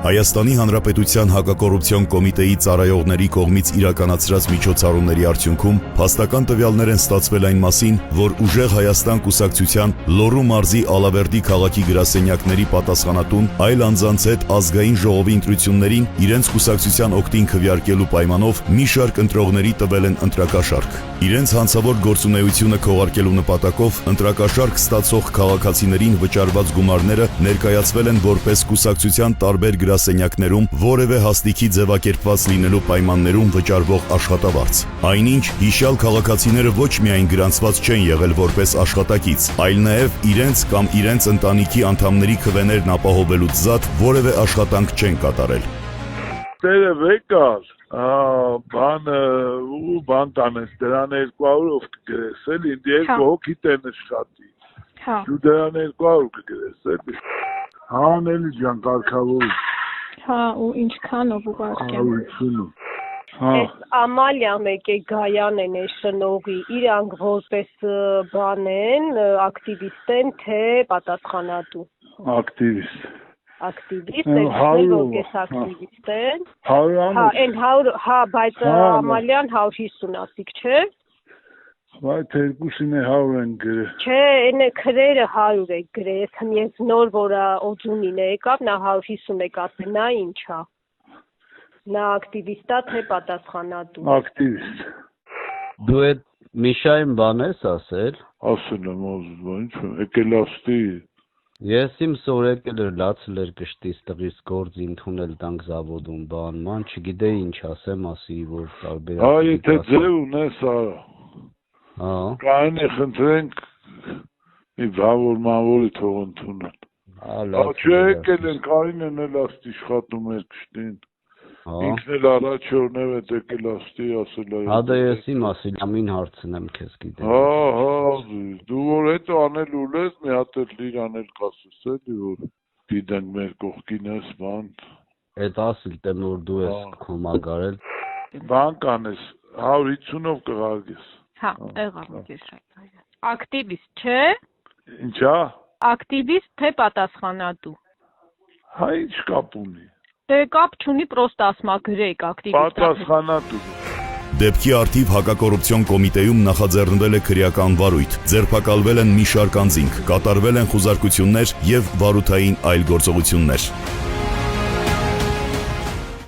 Հայաստանի Հանրապետության հակակոռուպցիոն կոմիտեի ծառայողների կողմից իրականացրած միջոցառումների արդյունքում փաստական տվյալներ են ստացվել այն մասին, որ Ուժեղ Հայաստան կուսակցության Լոռու մարզի Ալավերդի քաղաքի գրասենյակների պատասխանատուն այլ անձանց հետ ազգային ժողովի ընտրություններին իրենց կուսակցության օգտին քվեարկելու պայմանով մի շարք ընտրողների տվել են ընտրակաշառք։ Իրենց հանցավոր գործունեությունը քողարկելու նպատակով ընտրակաշառք ստացող քաղաքացիներին վճարված գումարները ներկայացվել են որպես կուսակցության տարբեր գրասենյակներում որևէ հաստիքի ձևակերպված լինելու պայմաններում վճարվող աշխատավարձ։ Այնինչ հիշյալ քաղաքացիները ոչ միայն գրանցված չեն եղել որպես աշխատակից, այլ նաև իրենց կամ իրենց ընտանիքի անդամների քվեներն ապահովելուց զատ որևէ աշխատանք չեն կատարել։ Տերը վեկալ, բան տանես, դրան 200-ով կգրես, էլի, ինձ 2 հոգի տենս շատի, դու դրան 200 կգրես, էլի, հան էլի ջան կարգավոր, ու ինչքանով ուղարկեմ, 150-ով, Այս Ամալիա մեկ է Գայան են է շնողի, իրանք որպես բան են, ակտիվիստ են, թե պատասխանատու, ակտիվիստ, որպես ակտիվիստ են, բայց Ամալյան 150 ասիկ չէ, բայց 2-ին է 100 են գրել, չէ, են է քրերը 100 է գրել, ես նոր որ օջունին է եկավ, նա 150 է կասել, նա ինչա, նա ակտիվիստա թե պատասխանատու, ակտիվիստ, Դու այդ Միշային բան ես ասել, ասել եմ ինչ եկել աստի, Ես իմ սորեկել էր լացել էր կշտից տղիս գործ ընդունել տանք զավոդում բան ման չգիտեի ինչ ասեմ ասի որ տարբեր եթե ձև ունես Հա Կային է խնդրենք մի բավոր մավորի թող ընդունել Չէ եկել են կային են էլ աստ իշխատում էր կշտին Ինքն էլ առաջ օրնև է եկել աստի ասել է Հա դա ես իմ ասիլ ամին հարցնեմ քեզ գիտեմ Հա դու որ հետո անել ուլես մի հատ էլ լիր անել կասես էլի որ գիտենք մեր կողքին ես բան Այդ ասիլ տեմ որ դու ես կոմագարել Բան կանես 150-ով կղարգես Հա եղավ ես ակտիվիստ չէ Ինչա Ակտիվիստ թե պատասխանատու Հա ինչ կապ ունի Դե կապ չունի պրոստը ասմա գրեք ակտիվիստ Պատասխանատու Դեպքի արդիվ հակակոռուպցիոն կոմիտեում նախաձեռնվել է քրեական վարույթ, ձերբակալվել են մի շարք անձինք, կատարվել են խուզարկություններ և վարութային այլ գործողություններ։